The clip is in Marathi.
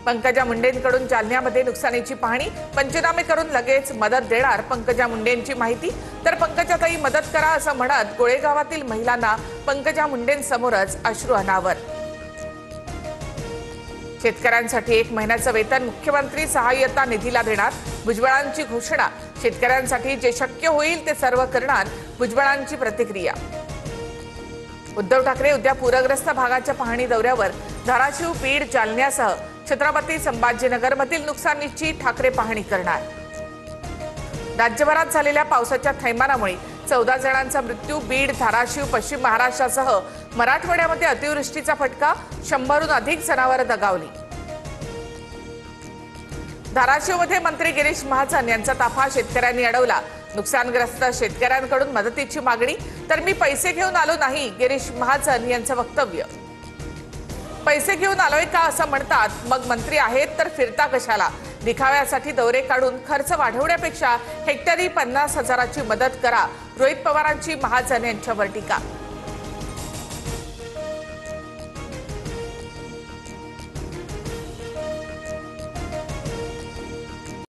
पंकजा मुंडेंकडून जालन्यामध्ये नुकसानीची पाहणी, पंचनामे करून लगेच मदत देणार पंकजा मुंडेंची माहिती। तर पंकजाताई मदत करा असं म्हणत गोळेगावातील महिलांना पंकजा मुंडेंसमोरच अश्रू अनावर। शेतकऱ्यांसाठी 1 महिन्याचं वेतन मुख्यमंत्री सहाय्यता निधीला देणार, भुजबळांची घोषणा। शेतकऱ्यांसाठी जे शक्य होईल ते सर्व करणार, भुजबळांची प्रतिक्रिया। उद्धव ठाकरे उद्या पूरग्रस्त भागाच्या पाहणी दौऱ्यावर धाराशिव, बीड, जालन्यासह छत्रपती संभाजीनगरमधील नुकसानीची ठाकरे पाहणी करणार। राज्यभरात झालेल्या पावसाच्या थैमानामुळे 14 जणांचा मृत्यू, बीड, धाराशिव, पश्चिम महाराष्ट्रासह मराठवाड्यामध्ये अतिवृष्टीचा फटका, 100हून अधिक जनावरे दगावली। धाराशिवमध्ये मंत्री गिरीश महाजन यांचा ताफा शेतकऱ्यांनी अडवला, नुकसानग्रस्त शेतकऱ्यांकडून मदतीची मागणी, तर मी पैसे घेऊन आलो नाही, गिरीश महाजन यांचं वक्तव्य। पैसे घेऊन आलोय का असं म्हणतात, मग मंत्री आहेत तर फिरता कशाला? दिखाव्यासाठी दौरे काढून खर्च वाढवण्यापेक्षा हेक्टरी 50,000ची मदत करा, रोहित पवारांची महाजन यांच्यावर टीका।